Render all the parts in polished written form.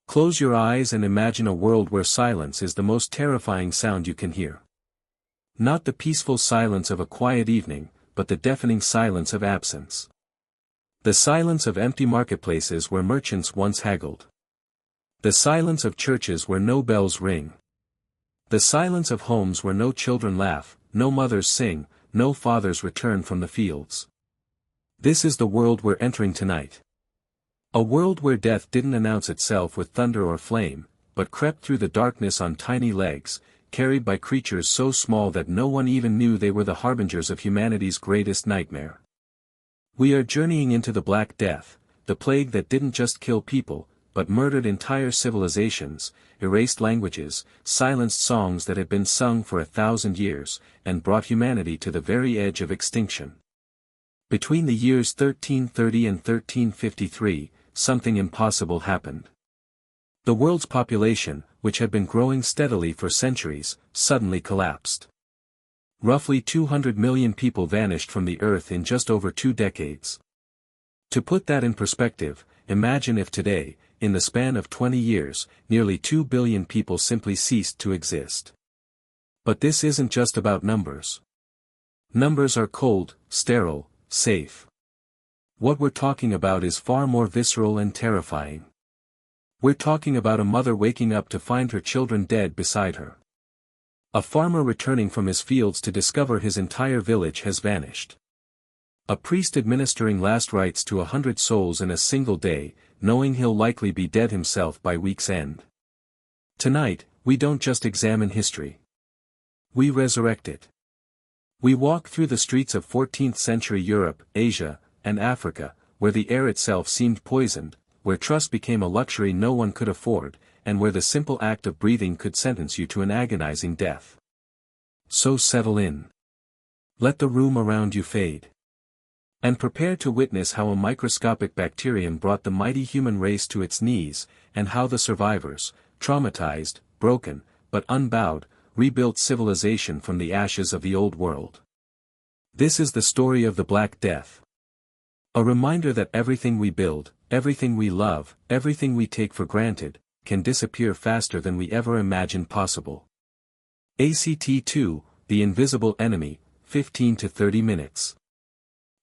Close your eyes and imagine a world where silence is the most terrifying sound you can hear. Not the peaceful silence of a quiet evening, but the deafening silence of absence. The silence of empty marketplaces where merchants once haggled. The silence of churches where no bells ring. The silence of homes where no children laugh, no mothers sing, no fathers return from the fields. This is the world we're entering tonight. A world where death didn't announce itself with thunder or flame, but crept through the darkness on tiny legs, carried by creatures so small that no one even knew they were the harbingers of humanity's greatest nightmare. We are journeying into the Black Death, the plague that didn't just kill people, but murdered entire civilizations, erased languages, silenced songs that had been sung for 1,000 years, and brought humanity to the very edge of extinction. Between the years 1330 and 1353, something impossible happened. The world's population, which had been growing steadily for centuries, suddenly collapsed. Roughly 200 million people vanished from the earth in just over 2 decades. To put that in perspective, imagine if today, in the span of 20 years, nearly 2 billion people simply ceased to exist. But this isn't just about numbers. Numbers are cold, sterile, safe. What we're talking about is far more visceral and terrifying. We're talking about a mother waking up to find her children dead beside her. A farmer returning from his fields to discover his entire village has vanished. A priest administering last rites to 100 souls in a single day, knowing he'll likely be dead himself by week's end. Tonight, we don't just examine history. We resurrect it. We walk through the streets of 14th century Europe, Asia, and Africa, where the air itself seemed poisoned, where trust became a luxury no one could afford, and where the simple act of breathing could sentence you to an agonizing death. So settle in. Let the room around you fade. And prepare to witness how a microscopic bacterium brought the mighty human race to its knees, and how the survivors, traumatized, broken, but unbowed, rebuilt civilization from the ashes of the old world. This is the story of the Black Death. A reminder that everything we build, everything we love, everything we take for granted, can disappear faster than we ever imagined possible. ACT 2, The Invisible Enemy, 15 to 30 minutes.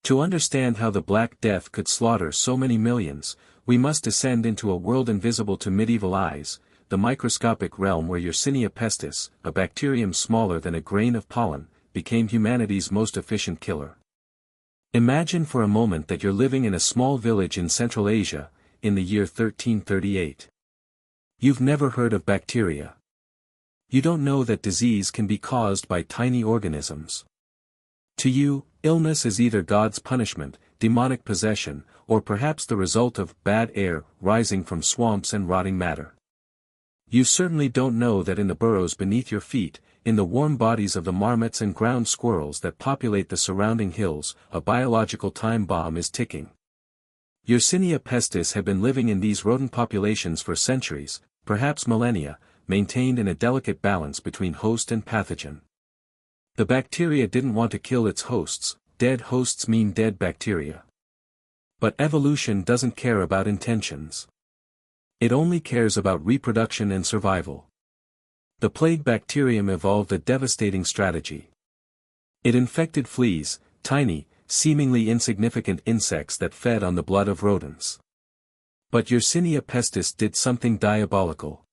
To understand how the Black Death could slaughter so many millions, we must descend into a world invisible to medieval eyes, the microscopic realm where Yersinia pestis, a bacterium smaller than a grain of pollen, became humanity's most efficient killer. Imagine for a moment that you're living in a small village in Central Asia, in the year 1338. You've never heard of bacteria. You don't know that disease can be caused by tiny organisms. To you, illness is either God's punishment, demonic possession, or perhaps the result of bad air rising from swamps and rotting matter. You certainly don't know that in the burrows beneath your feet, in the warm bodies of the marmots and ground squirrels that populate the surrounding hills, a biological time bomb is ticking. Yersinia pestis had been living in these rodent populations for centuries, perhaps millennia, maintained in a delicate balance between host and pathogen. The bacteria didn't want to kill its hosts, dead hosts mean dead bacteria. But evolution doesn't care about intentions. It only cares about reproduction and survival. The plague bacterium evolved a devastating strategy. It infected fleas, tiny, seemingly insignificant insects that fed on the blood of rodents. But Yersinia pestis did something diabolical.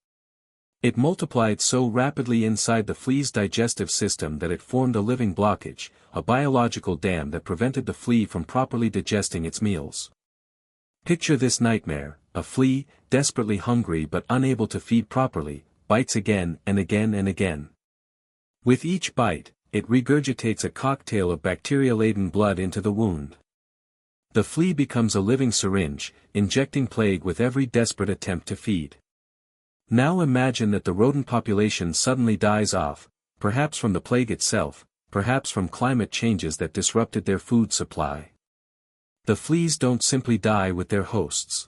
It multiplied so rapidly inside the flea's digestive system that it formed a living blockage, a biological dam that prevented the flea from properly digesting its meals. Picture this nightmare: a flea, desperately hungry but unable to feed properly, bites again and again and again. With each bite, it regurgitates a cocktail of bacteria-laden blood into the wound. The flea becomes a living syringe, injecting plague with every desperate attempt to feed. Now imagine that the rodent population suddenly dies off, perhaps from the plague itself, perhaps from climate changes that disrupted their food supply. The fleas don't simply die with their hosts.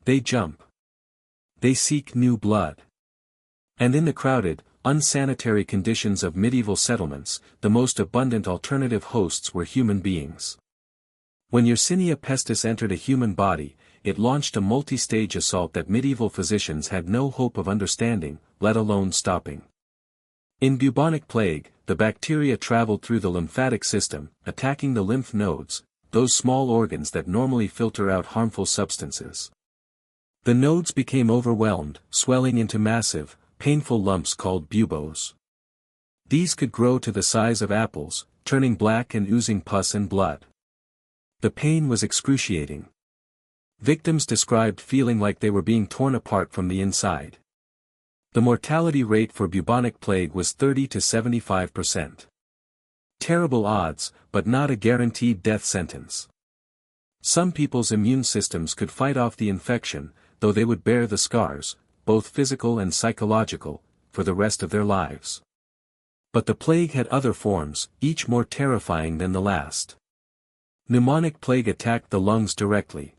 They jump. They seek new blood. And in the crowded, unsanitary conditions of medieval settlements, the most abundant alternative hosts were human beings. When Yersinia pestis entered a human body, it launched a multi-stage assault that medieval physicians had no hope of understanding, let alone stopping. In bubonic plague, the bacteria traveled through the lymphatic system, attacking the lymph nodes, those small organs that normally filter out harmful substances. The nodes became overwhelmed, swelling into massive, painful lumps called buboes. These could grow to the size of apples, turning black and oozing pus and blood. The pain was excruciating. Victims described feeling like they were being torn apart from the inside. The mortality rate for bubonic plague was 30 to 75%. Terrible odds, but not a guaranteed death sentence. Some people's immune systems could fight off the infection, though they would bear the scars, both physical and psychological, for the rest of their lives. But the plague had other forms, each more terrifying than the last. Pneumonic plague attacked the lungs directly.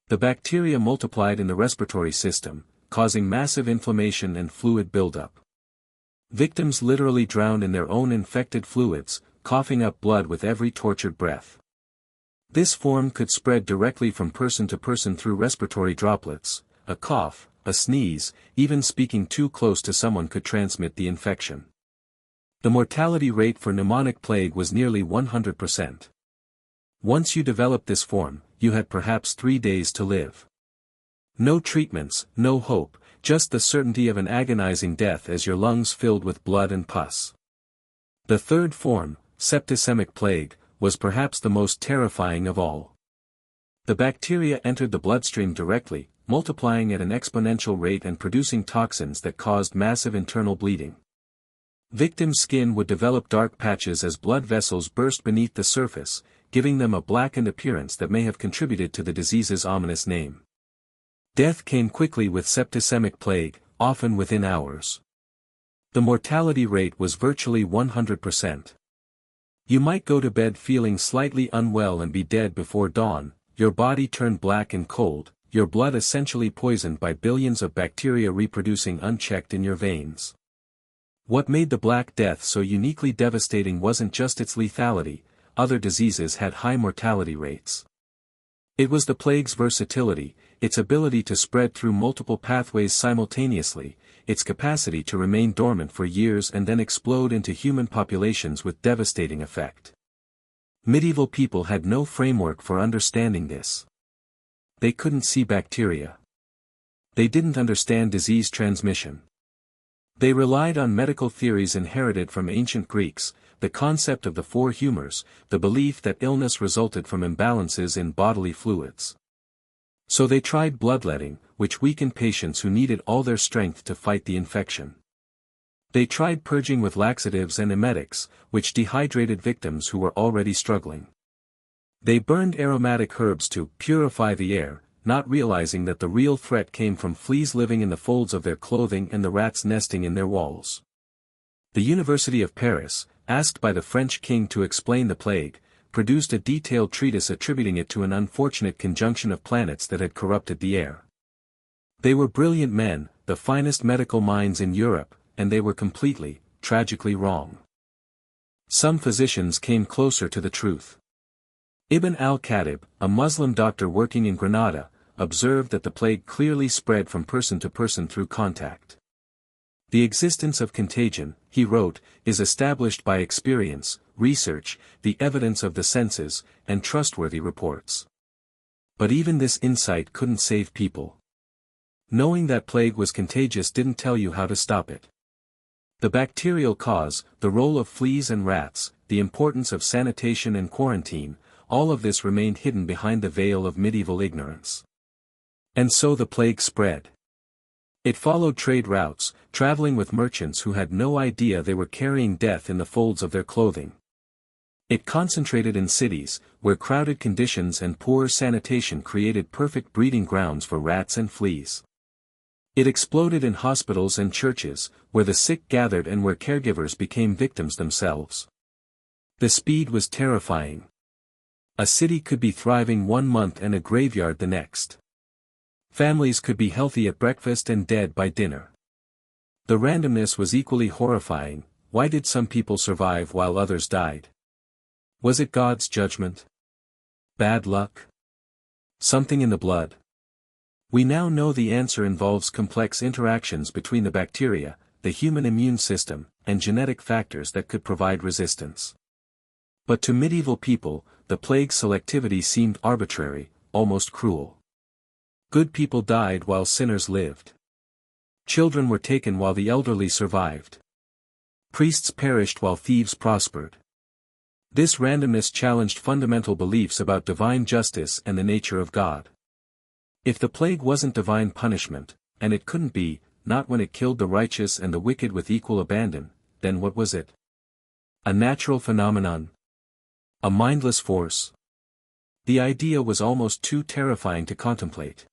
The bacteria multiplied in the respiratory system, causing massive inflammation and fluid buildup. Victims literally drowned in their own infected fluids, coughing up blood with every tortured breath. This form could spread directly from person to person through respiratory droplets. A cough, a sneeze, even speaking too close to someone could transmit the infection. The mortality rate for pneumonic plague was nearly 100%. Once you developed this form, you had perhaps 3 days to live. No treatments, no hope, just the certainty of an agonizing death as your lungs filled with blood and pus. The third form, septicemic plague, was perhaps the most terrifying of all. The bacteria entered the bloodstream directly, multiplying at an exponential rate and producing toxins that caused massive internal bleeding. Victims' skin would develop dark patches as blood vessels burst beneath the surface, giving them a blackened appearance that may have contributed to the disease's ominous name. Death came quickly with septicemic plague, often within hours. The mortality rate was virtually 100%. You might go to bed feeling slightly unwell and be dead before dawn, your body turned black and cold, your blood essentially poisoned by billions of bacteria reproducing unchecked in your veins. What made the Black Death so uniquely devastating wasn't just its lethality, other diseases had high mortality rates. It was the plague's versatility, its ability to spread through multiple pathways simultaneously, its capacity to remain dormant for years and then explode into human populations with devastating effect. Medieval people had no framework for understanding this. They couldn't see bacteria. They didn't understand disease transmission. They relied on medical theories inherited from ancient Greeks, the concept of the four humors, the belief that illness resulted from imbalances in bodily fluids. So they tried bloodletting, which weakened patients who needed all their strength to fight the infection. They tried purging with laxatives and emetics, which dehydrated victims who were already struggling. They burned aromatic herbs to purify the air, not realizing that the real threat came from fleas living in the folds of their clothing and the rats nesting in their walls. The University of Paris, asked by the French king to explain the plague, produced a detailed treatise attributing it to an unfortunate conjunction of planets that had corrupted the air. They were brilliant men, the finest medical minds in Europe, and they were completely, tragically wrong. Some physicians came closer to the truth. Ibn al-Khatib, a Muslim doctor working in Granada, observed that the plague clearly spread from person to person through contact. The existence of contagion, he wrote, is established by experience, research, the evidence of the senses, and trustworthy reports. But even this insight couldn't save people. Knowing that plague was contagious didn't tell you how to stop it. The bacterial cause, the role of fleas and rats, the importance of sanitation and quarantine, all of this remained hidden behind the veil of medieval ignorance. And so the plague spread. It followed trade routes, traveling with merchants who had no idea they were carrying death in the folds of their clothing. It concentrated in cities, where crowded conditions and poor sanitation created perfect breeding grounds for rats and fleas. It exploded in hospitals and churches, where the sick gathered and where caregivers became victims themselves. The speed was terrifying. A city could be thriving 1 month and a graveyard the next. Families could be healthy at breakfast and dead by dinner. The randomness was equally horrifying. Why did some people survive while others died? Was it God's judgment? Bad luck? Something in the blood? We now know the answer involves complex interactions between the bacteria, the human immune system, and genetic factors that could provide resistance. But to medieval people, the plague's selectivity seemed arbitrary, almost cruel. Good people died while sinners lived. Children were taken while the elderly survived. Priests perished while thieves prospered. This randomness challenged fundamental beliefs about divine justice and the nature of God. If the plague wasn't divine punishment, and it couldn't be, not when it killed the righteous and the wicked with equal abandon, then what was it? A natural phenomenon? A mindless force? The idea was almost too terrifying to contemplate.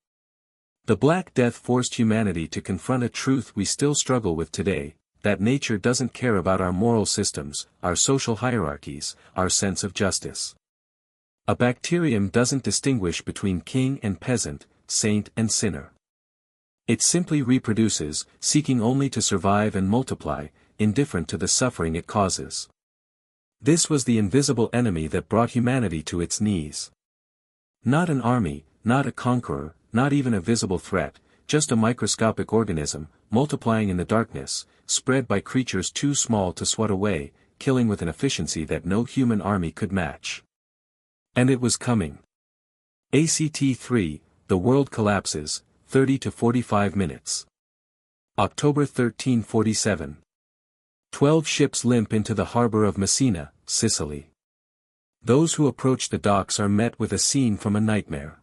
The Black Death forced humanity to confront a truth we still struggle with today, that nature doesn't care about our moral systems, our social hierarchies, our sense of justice. A bacterium doesn't distinguish between king and peasant, saint and sinner. It simply reproduces, seeking only to survive and multiply, indifferent to the suffering it causes. This was the invisible enemy that brought humanity to its knees. Not an army, not a conqueror, not even a visible threat, just a microscopic organism, multiplying in the darkness, spread by creatures too small to swat away, killing with an efficiency that no human army could match. And it was coming. ACT 3, the world collapses, 30 to 45 minutes. October 1347. 12 ships limp into the harbor of Messina, Sicily. Those who approach the docks are met with a scene from a nightmare.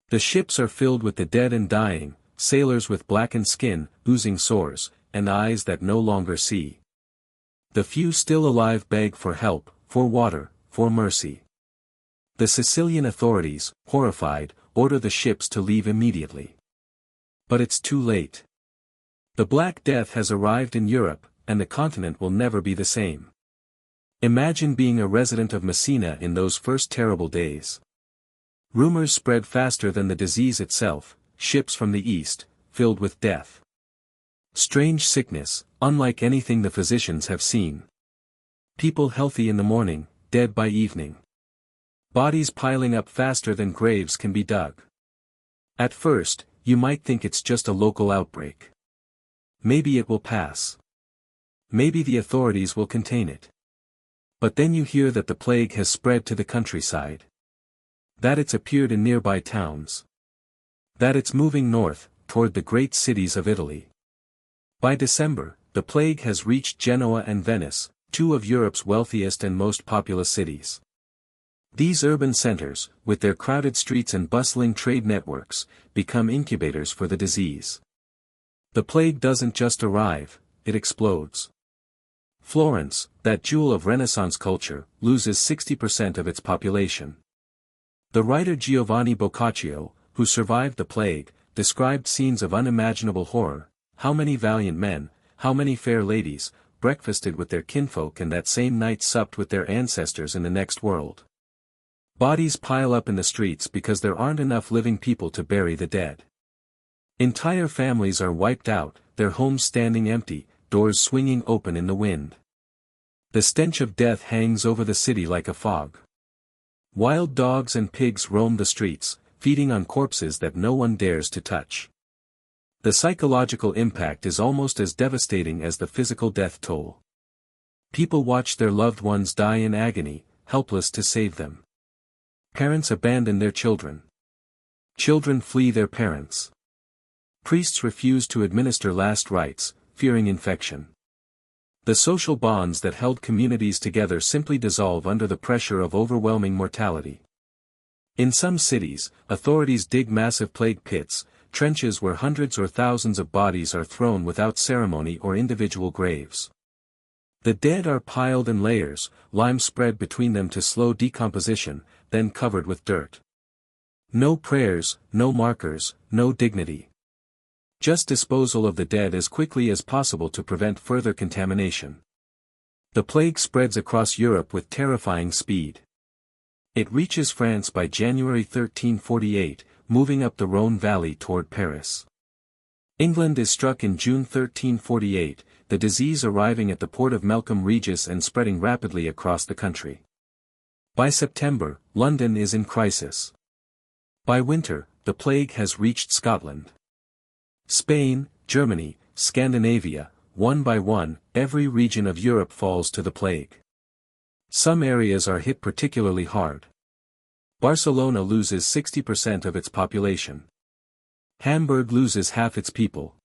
The ships are filled with the dead and dying, sailors with blackened skin, oozing sores, and eyes that no longer see. The few still alive beg for help, for water, for mercy. The Sicilian authorities, horrified, order the ships to leave immediately. But it's too late. The Black Death has arrived in Europe, and the continent will never be the same. Imagine being a resident of Messina in those first terrible days. Rumors spread faster than the disease itself, ships from the east, filled with death. Strange sickness, unlike anything the physicians have seen. People healthy in the morning, dead by evening. Bodies piling up faster than graves can be dug. At first, you might think it's just a local outbreak. Maybe it will pass. Maybe the authorities will contain it. But then you hear that the plague has spread to the countryside. That it's appeared in nearby towns. That it's moving north, toward the great cities of Italy. By December, the plague has reached Genoa and Venice, two of Europe's wealthiest and most populous cities. These urban centers, with their crowded streets and bustling trade networks, become incubators for the disease. The plague doesn't just arrive, it explodes. Florence, that jewel of Renaissance culture, loses 60% of its population. The writer Giovanni Boccaccio, who survived the plague, described scenes of unimaginable horror. How many valiant men, how many fair ladies, breakfasted with their kinfolk and that same night supped with their ancestors in the next world. Bodies pile up in the streets because there aren't enough living people to bury the dead. Entire families are wiped out, their homes standing empty, doors swinging open in the wind. The stench of death hangs over the city like a fog. Wild dogs and pigs roam the streets, feeding on corpses that no one dares to touch. The psychological impact is almost as devastating as the physical death toll. People watch their loved ones die in agony, helpless to save them. Parents abandon their children. Children flee their parents. Priests refuse to administer last rites, fearing infection. The social bonds that held communities together simply dissolve under the pressure of overwhelming mortality. In some cities, authorities dig massive plague pits, trenches where hundreds or thousands of bodies are thrown without ceremony or individual graves. The dead are piled in layers, lime spread between them to slow decomposition, then covered with dirt. No prayers, no markers, no dignity. Just disposal of the dead as quickly as possible to prevent further contamination. The plague spreads across Europe with terrifying speed. It reaches France by January 1348, moving up the Rhône Valley toward Paris. England is struck in June 1348, the disease arriving at the port of Melcombe Regis and spreading rapidly across the country. By September, London is in crisis. By winter, the plague has reached Scotland. Spain, Germany, Scandinavia, one by one, every region of Europe falls to the plague. Some areas are hit particularly hard. Barcelona loses 60% of its population. Hamburg loses half its people.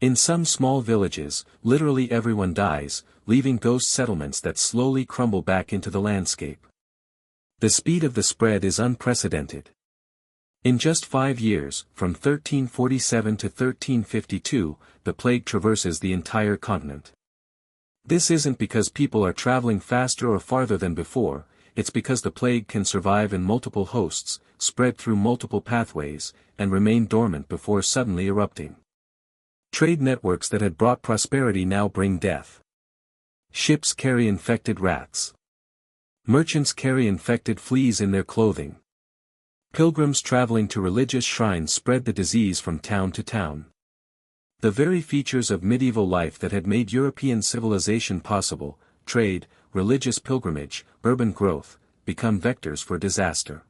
In some small villages, literally everyone dies, leaving ghost settlements that slowly crumble back into the landscape. The speed of the spread is unprecedented. In just 5 years, from 1347 to 1352, the plague traverses the entire continent. This isn't because people are traveling faster or farther than before, it's because the plague can survive in multiple hosts, spread through multiple pathways, and remain dormant before suddenly erupting. Trade networks that had brought prosperity now bring death. Ships carry infected rats. Merchants carry infected fleas in their clothing. Pilgrims traveling to religious shrines spread the disease from town to town. The very features of medieval life that had made European civilization possible, trade, religious pilgrimage, urban growth, become vectors for disaster.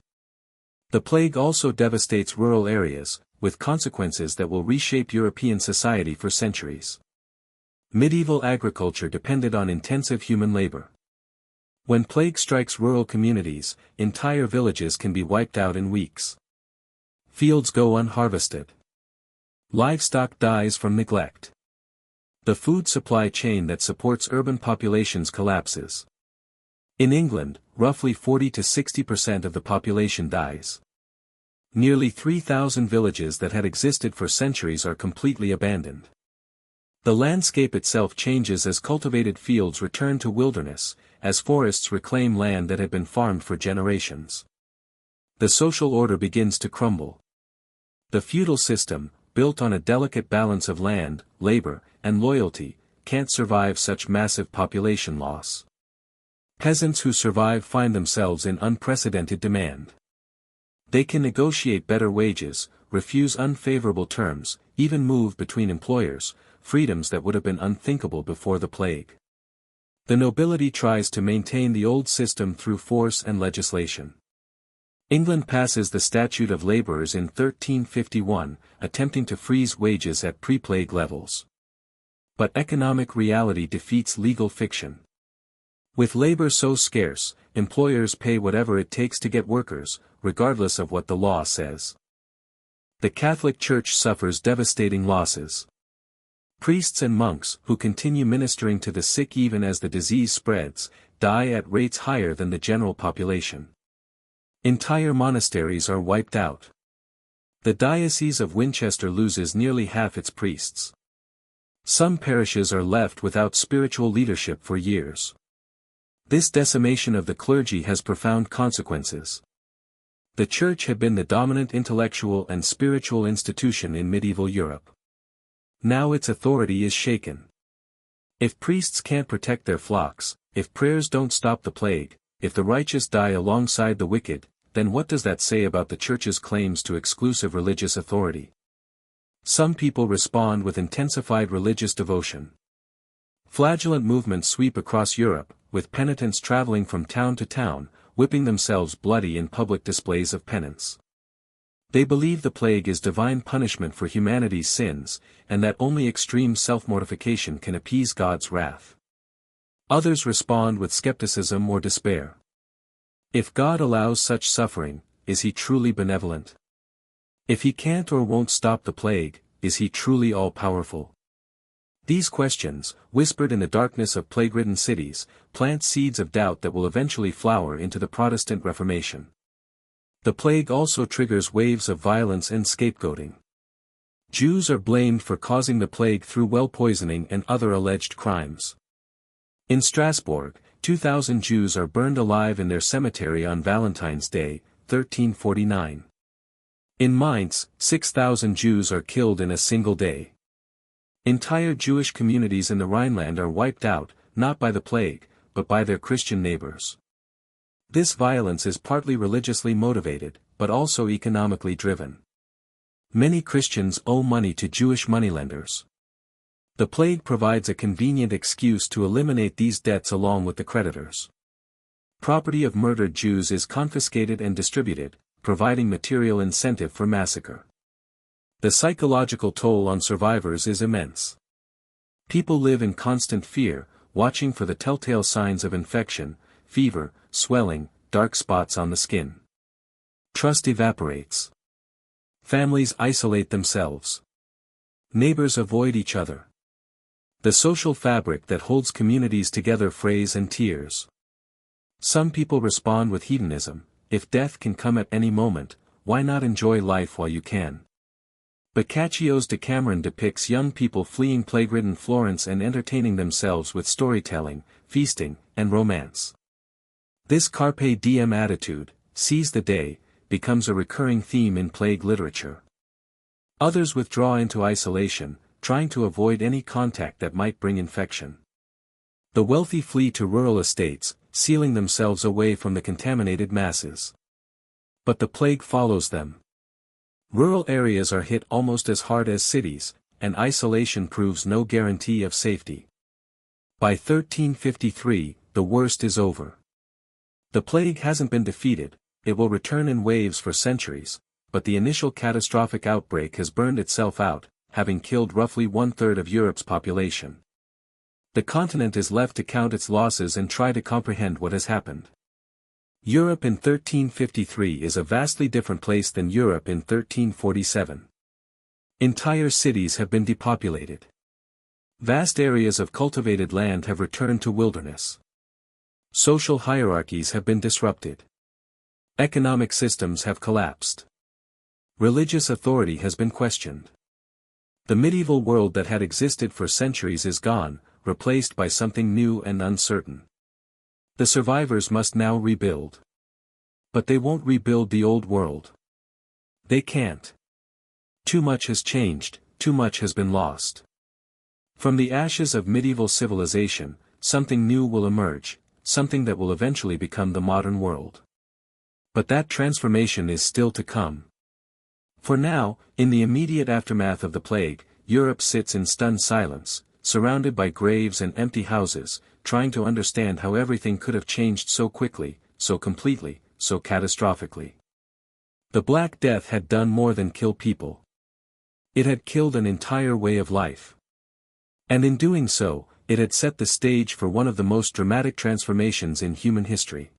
The plague also devastates rural areas, with consequences that will reshape European society for centuries. Medieval agriculture depended on intensive human labor. When plague strikes rural communities, entire villages can be wiped out in weeks. Fields go unharvested. Livestock dies from neglect. The food supply chain that supports urban populations collapses. In England, roughly 40 to 60% of the population dies. Nearly 3,000 villages that had existed for centuries are completely abandoned. The landscape itself changes as cultivated fields return to wilderness, as forests reclaim land that had been farmed for generations. The social order begins to crumble. The feudal system, built on a delicate balance of land, labor, and loyalty, can't survive such massive population loss. Peasants who survive find themselves in unprecedented demand. They can negotiate better wages, refuse unfavorable terms, even move between employers, freedoms that would have been unthinkable before the plague. The nobility tries to maintain the old system through force and legislation. England passes the Statute of Labourers in 1351, attempting to freeze wages at pre-plague levels. But economic reality defeats legal fiction. With labor so scarce, employers pay whatever it takes to get workers, regardless of what the law says. The Catholic Church suffers devastating losses. Priests and monks, who continue ministering to the sick even as the disease spreads, die at rates higher than the general population. Entire monasteries are wiped out. The Diocese of Winchester loses nearly half its priests. Some parishes are left without spiritual leadership for years. This decimation of the clergy has profound consequences. The Church had been the dominant intellectual and spiritual institution in medieval Europe. Now its authority is shaken. If priests can't protect their flocks, if prayers don't stop the plague, if the righteous die alongside the wicked, then what does that say about the Church's claims to exclusive religious authority? Some people respond with intensified religious devotion. Flagellant movements sweep across Europe, with penitents traveling from town to town, whipping themselves bloody in public displays of penance. They believe the plague is divine punishment for humanity's sins, and that only extreme self-mortification can appease God's wrath. Others respond with skepticism or despair. If God allows such suffering, is he truly benevolent? If he can't or won't stop the plague, is he truly all-powerful? These questions, whispered in the darkness of plague-ridden cities, plant seeds of doubt that will eventually flower into the Protestant Reformation. The plague also triggers waves of violence and scapegoating. Jews are blamed for causing the plague through well poisoning and other alleged crimes. In Strasbourg, 2,000 Jews are burned alive in their cemetery on Valentine's Day, 1349. In Mainz, 6,000 Jews are killed in a single day. Entire Jewish communities in the Rhineland are wiped out, not by the plague, but by their Christian neighbors. This violence is partly religiously motivated, but also economically driven. Many Christians owe money to Jewish moneylenders. The plague provides a convenient excuse to eliminate these debts along with the creditors. Property of murdered Jews is confiscated and distributed, providing material incentive for massacre. The psychological toll on survivors is immense. People live in constant fear, watching for the telltale signs of infection, fever, swelling, dark spots on the skin. Trust evaporates. Families isolate themselves. Neighbors avoid each other. The social fabric that holds communities together frays and tears. Some people respond with hedonism. If death can come at any moment, why not enjoy life while you can? Boccaccio's Decameron depicts young people fleeing plague-ridden Florence and entertaining themselves with storytelling, feasting, and romance. This carpe diem attitude, seize the day, becomes a recurring theme in plague literature. Others withdraw into isolation, trying to avoid any contact that might bring infection. The wealthy flee to rural estates, sealing themselves away from the contaminated masses. But the plague follows them. Rural areas are hit almost as hard as cities, and isolation proves no guarantee of safety. By 1353, the worst is over. The plague hasn't been defeated, it will return in waves for centuries, but the initial catastrophic outbreak has burned itself out, having killed roughly 1/3 of Europe's population. The continent is left to count its losses and try to comprehend what has happened. Europe in 1353 is a vastly different place than Europe in 1347. Entire cities have been depopulated. Vast areas of cultivated land have returned to wilderness. Social hierarchies have been disrupted. Economic systems have collapsed. Religious authority has been questioned. The medieval world that had existed for centuries is gone, replaced by something new and uncertain. The survivors must now rebuild. But they won't rebuild the old world. They can't. Too much has changed, too much has been lost. From the ashes of medieval civilization, something new will emerge, something that will eventually become the modern world. But that transformation is still to come. For now, in the immediate aftermath of the plague, Europe sits in stunned silence, surrounded by graves and empty houses, trying to understand how everything could have changed so quickly, so completely, so catastrophically. The Black Death had done more than kill people. It had killed an entire way of life. And in doing so, it had set the stage for one of the most dramatic transformations in human history.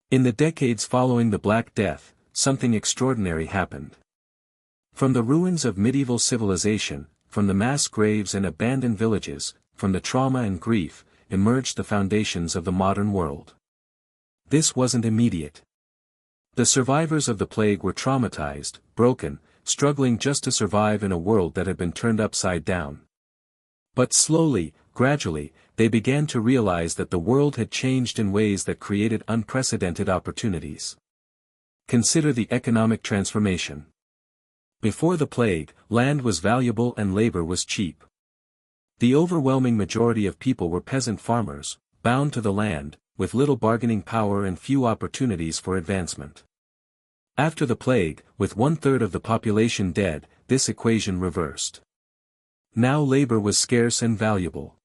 In the decades following the Black Death, something extraordinary happened. From the ruins of medieval civilization, from the mass graves and abandoned villages, from the trauma and grief, emerged the foundations of the modern world. This wasn't immediate. The survivors of the plague were traumatized, broken, struggling just to survive in a world that had been turned upside down. But slowly, gradually, they began to realize that the world had changed in ways that created unprecedented opportunities. Consider the economic transformation. Before the plague, land was valuable and labor was cheap. The overwhelming majority of people were peasant farmers, bound to the land, with little bargaining power and few opportunities for advancement. After the plague, with 1/3 of the population dead, this equation reversed. Now labor was scarce and valuable.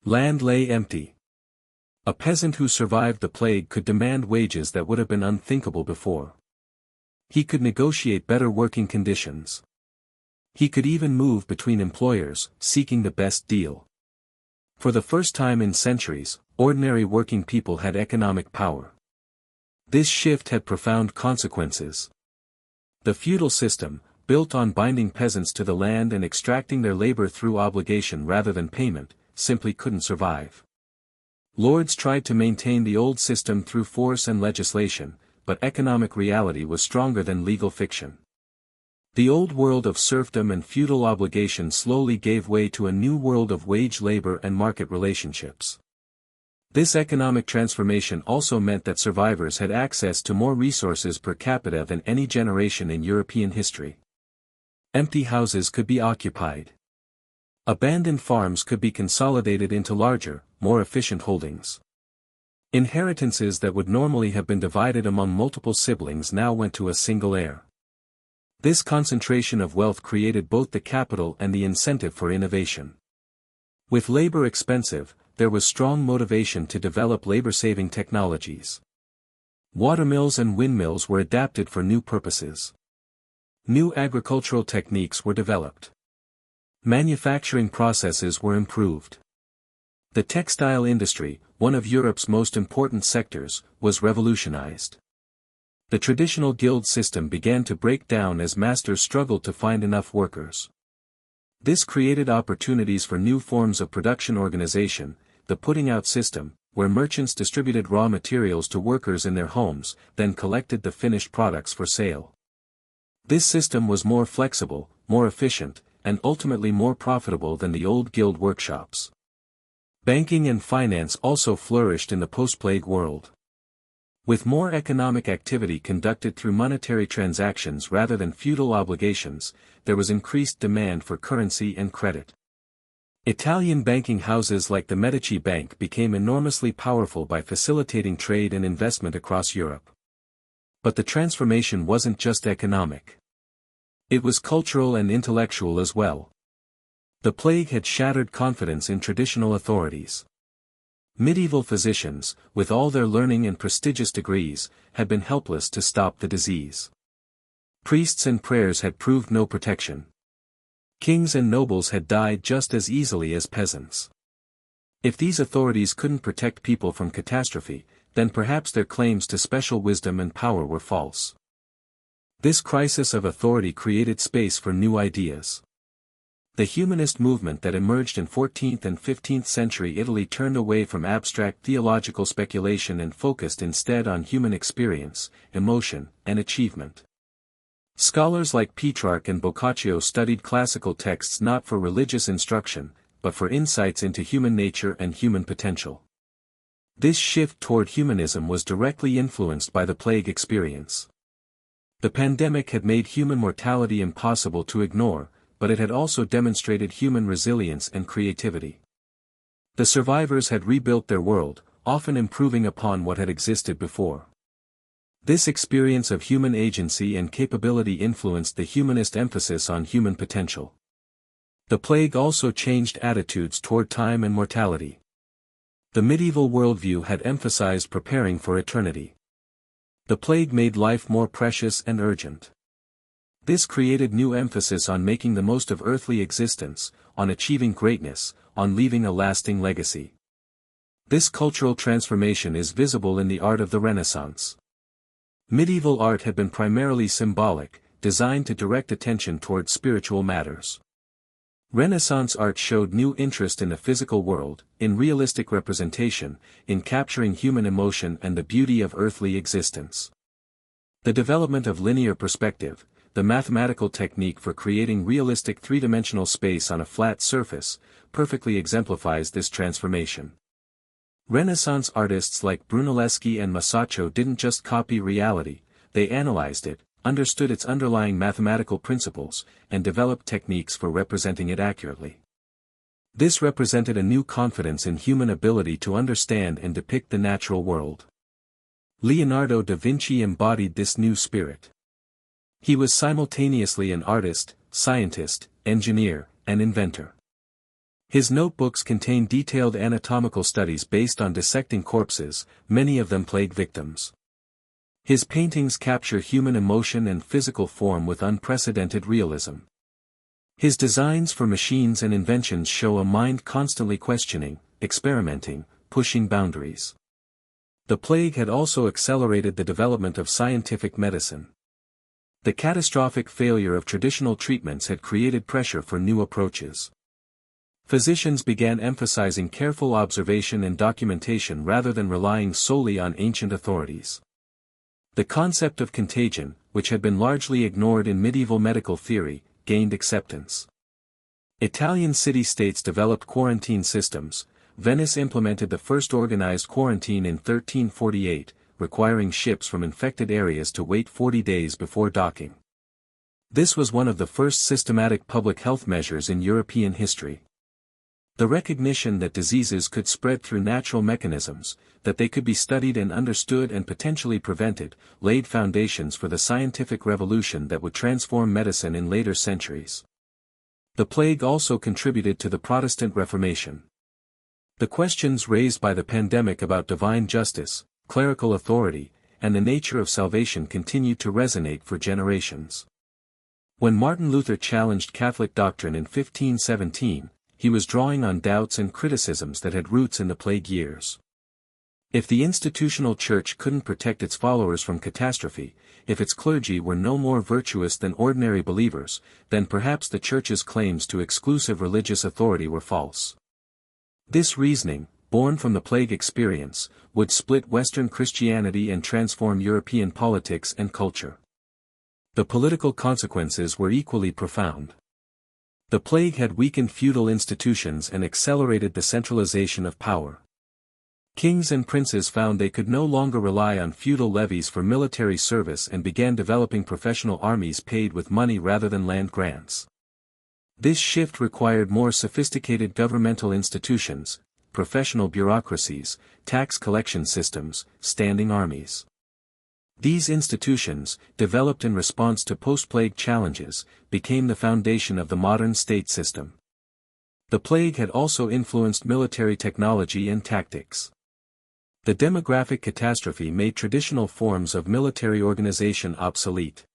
Land lay empty. A peasant who survived the plague could demand wages that would have been unthinkable before. He could negotiate better working conditions. He could even move between employers, seeking the best deal. For the first time in centuries, ordinary working people had economic power. This shift had profound consequences. The feudal system, built on binding peasants to the land and extracting their labor through obligation rather than payment, simply couldn't survive. Lords tried to maintain the old system through force and legislation, but economic reality was stronger than legal fiction. The old world of serfdom and feudal obligation slowly gave way to a new world of wage labor and market relationships. This economic transformation also meant that survivors had access to more resources per capita than any generation in European history. Empty houses could be occupied. Abandoned farms could be consolidated into larger, more efficient holdings. Inheritances that would normally have been divided among multiple siblings now went to a single heir. This concentration of wealth created both the capital and the incentive for innovation. With labor expensive, there was strong motivation to develop labor-saving technologies. Watermills and windmills were adapted for new purposes. New agricultural techniques were developed. Manufacturing processes were improved. The textile industry, one of Europe's most important sectors, was revolutionized. The traditional guild system began to break down as masters struggled to find enough workers. This created opportunities for new forms of production organization, the putting out system, where merchants distributed raw materials to workers in their homes, then collected the finished products for sale. This system was more flexible, more efficient, and ultimately more profitable than the old guild workshops. Banking and finance also flourished in the post-plague world. With more economic activity conducted through monetary transactions rather than feudal obligations, there was increased demand for currency and credit. Italian banking houses like the Medici Bank became enormously powerful by facilitating trade and investment across Europe. But the transformation wasn't just economic. It was cultural and intellectual as well. The plague had shattered confidence in traditional authorities. Medieval physicians, with all their learning and prestigious degrees, had been helpless to stop the disease. Priests and prayers had proved no protection. Kings and nobles had died just as easily as peasants. If these authorities couldn't protect people from catastrophe, then perhaps their claims to special wisdom and power were false. This crisis of authority created space for new ideas. The humanist movement that emerged in 14th and 15th century Italy turned away from abstract theological speculation and focused instead on human experience, emotion, and achievement. Scholars like Petrarch and Boccaccio studied classical texts not for religious instruction, but for insights into human nature and human potential. This shift toward humanism was directly influenced by the plague experience. The pandemic had made human mortality impossible to ignore, but it had also demonstrated human resilience and creativity. The survivors had rebuilt their world, often improving upon what had existed before. This experience of human agency and capability influenced the humanist emphasis on human potential. The plague also changed attitudes toward time and mortality. The medieval worldview had emphasized preparing for eternity. The plague made life more precious and urgent. This created new emphasis on making the most of earthly existence, on achieving greatness, on leaving a lasting legacy. This cultural transformation is visible in the art of the Renaissance. Medieval art had been primarily symbolic, designed to direct attention toward spiritual matters. Renaissance art showed new interest in the physical world, in realistic representation, in capturing human emotion and the beauty of earthly existence. The development of linear perspective, the mathematical technique for creating realistic three-dimensional space on a flat surface, perfectly exemplifies this transformation. Renaissance artists like Brunelleschi and Masaccio didn't just copy reality, they analyzed it, understood its underlying mathematical principles, and developed techniques for representing it accurately. This represented a new confidence in human ability to understand and depict the natural world. Leonardo da Vinci embodied this new spirit. He was simultaneously an artist, scientist, engineer, and inventor. His notebooks contain detailed anatomical studies based on dissecting corpses, many of them plague victims. His paintings capture human emotion and physical form with unprecedented realism. His designs for machines and inventions show a mind constantly questioning, experimenting, pushing boundaries. The plague had also accelerated the development of scientific medicine. The catastrophic failure of traditional treatments had created pressure for new approaches. Physicians began emphasizing careful observation and documentation rather than relying solely on ancient authorities. The concept of contagion, which had been largely ignored in medieval medical theory, gained acceptance. Italian city-states developed quarantine systems. Venice implemented the first organized quarantine in 1348, requiring ships from infected areas to wait 40 days before docking. This was one of the first systematic public health measures in European history. The recognition that diseases could spread through natural mechanisms, that they could be studied and understood and potentially prevented, laid foundations for the scientific revolution that would transform medicine in later centuries. The plague also contributed to the Protestant Reformation. The questions raised by the pandemic about divine justice, clerical authority, and the nature of salvation continued to resonate for generations. When Martin Luther challenged Catholic doctrine in 1517, he was drawing on doubts and criticisms that had roots in the plague years. If the institutional church couldn't protect its followers from catastrophe, if its clergy were no more virtuous than ordinary believers, then perhaps the church's claims to exclusive religious authority were false. This reasoning, born from the plague experience, would split Western Christianity and transform European politics and culture. The political consequences were equally profound. The plague had weakened feudal institutions and accelerated the centralization of power. Kings and princes found they could no longer rely on feudal levies for military service and began developing professional armies paid with money rather than land grants. This shift required more sophisticated governmental institutions, professional bureaucracies, tax collection systems, standing armies. These institutions, developed in response to post-plague challenges, became the foundation of the modern state system. The plague had also influenced military technology and tactics. The demographic catastrophe made traditional forms of military organization obsolete.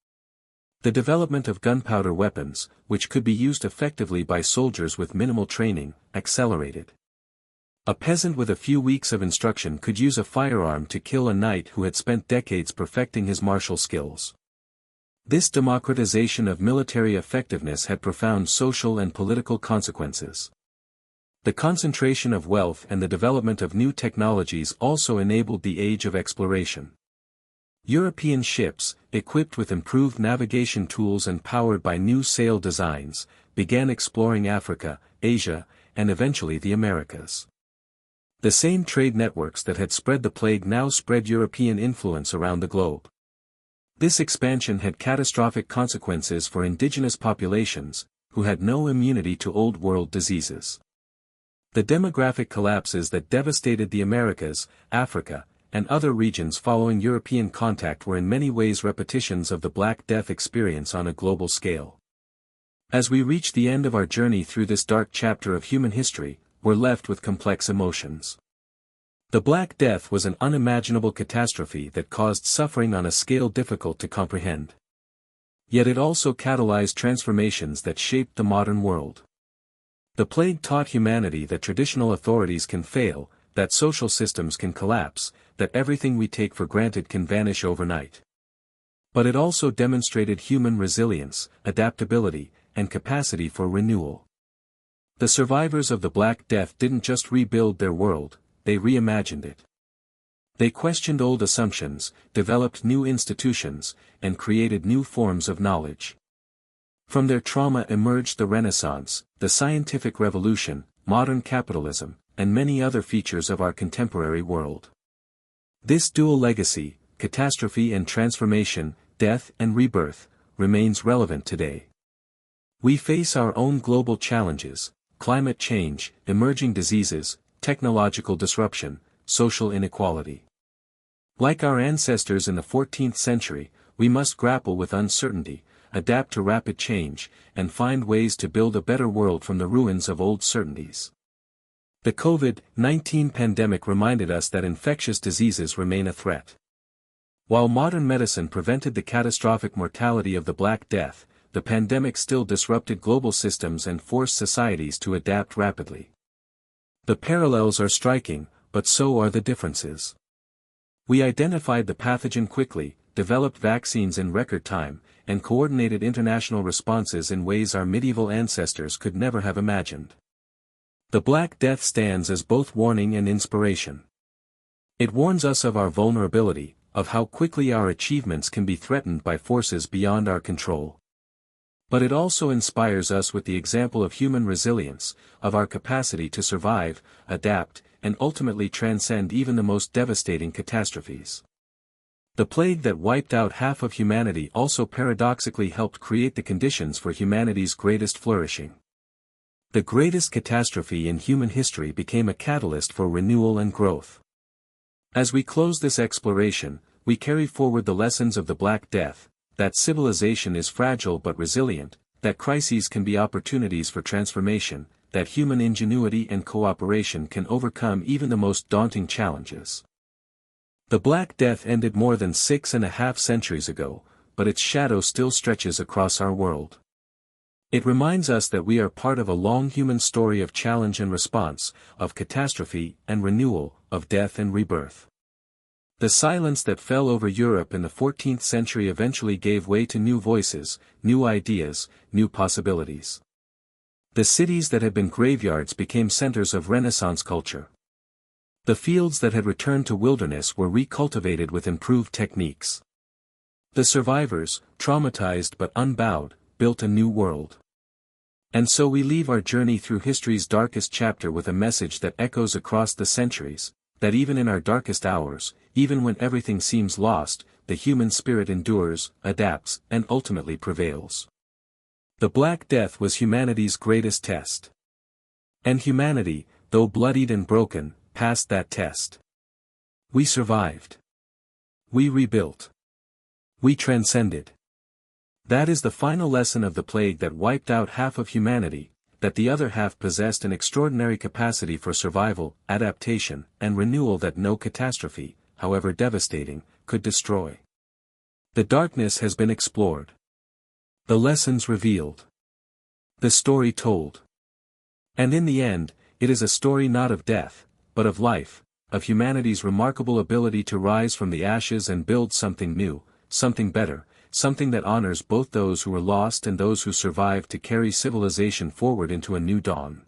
The development of gunpowder weapons, which could be used effectively by soldiers with minimal training, accelerated. A peasant with a few weeks of instruction could use a firearm to kill a knight who had spent decades perfecting his martial skills. This democratization of military effectiveness had profound social and political consequences. The concentration of wealth and the development of new technologies also enabled the age of exploration. European ships, equipped with improved navigation tools and powered by new sail designs, began exploring Africa, Asia, and eventually the Americas. The same trade networks that had spread the plague now spread European influence around the globe. This expansion had catastrophic consequences for indigenous populations, who had no immunity to Old World diseases. The demographic collapses that devastated the Americas, Africa, and other regions following European contact were in many ways repetitions of the Black Death experience on a global scale. As we reach the end of our journey through this dark chapter of human history, we're left with complex emotions. The Black Death was an unimaginable catastrophe that caused suffering on a scale difficult to comprehend. Yet it also catalyzed transformations that shaped the modern world. The plague taught humanity that traditional authorities can fail, that social systems can collapse, that everything we take for granted can vanish overnight. But it also demonstrated human resilience, adaptability, and capacity for renewal. The survivors of the Black Death didn't just rebuild their world, they reimagined it. They questioned old assumptions, developed new institutions, and created new forms of knowledge. From their trauma emerged the Renaissance, the scientific revolution, modern capitalism, and many other features of our contemporary world. This dual legacy, catastrophe and transformation, death and rebirth, remains relevant today. We face our own global challenges: climate change, emerging diseases, technological disruption, social inequality. Like our ancestors in the 14th century, we must grapple with uncertainty, adapt to rapid change, and find ways to build a better world from the ruins of old certainties. The COVID-19 pandemic reminded us that infectious diseases remain a threat. While modern medicine prevented the catastrophic mortality of the Black Death, the pandemic still disrupted global systems and forced societies to adapt rapidly. The parallels are striking, but so are the differences. We identified the pathogen quickly, developed vaccines in record time, and coordinated international responses in ways our medieval ancestors could never have imagined. The Black Death stands as both warning and inspiration. It warns us of our vulnerability, of how quickly our achievements can be threatened by forces beyond our control. But it also inspires us with the example of human resilience, of our capacity to survive, adapt, and ultimately transcend even the most devastating catastrophes. The plague that wiped out half of humanity also paradoxically helped create the conditions for humanity's greatest flourishing. The greatest catastrophe in human history became a catalyst for renewal and growth. As we close this exploration, we carry forward the lessons of the Black Death, that civilization is fragile but resilient, that crises can be opportunities for transformation, that human ingenuity and cooperation can overcome even the most daunting challenges. The Black Death ended more than 6.5 centuries ago, but its shadow still stretches across our world. It reminds us that we are part of a long human story of challenge and response, of catastrophe and renewal, of death and rebirth. The silence that fell over Europe in the 14th century eventually gave way to new voices, new ideas, new possibilities. The cities that had been graveyards became centers of Renaissance culture. The fields that had returned to wilderness were recultivated with improved techniques. The survivors, traumatized but unbowed, built a new world. And so we leave our journey through history's darkest chapter with a message that echoes across the centuries, that even in our darkest hours, even when everything seems lost, the human spirit endures, adapts, and ultimately prevails. The Black Death was humanity's greatest test. And humanity, though bloodied and broken, passed that test. We survived. We rebuilt. We transcended. That is the final lesson of the plague that wiped out half of humanity, that the other half possessed an extraordinary capacity for survival, adaptation, and renewal that no catastrophe, however devastating, could destroy. The darkness has been explored. The lessons revealed. The story told. And in the end, it is a story not of death, but of life, of humanity's remarkable ability to rise from the ashes and build something new, something better, something that honors both those who were lost and those who survived to carry civilization forward into a new dawn.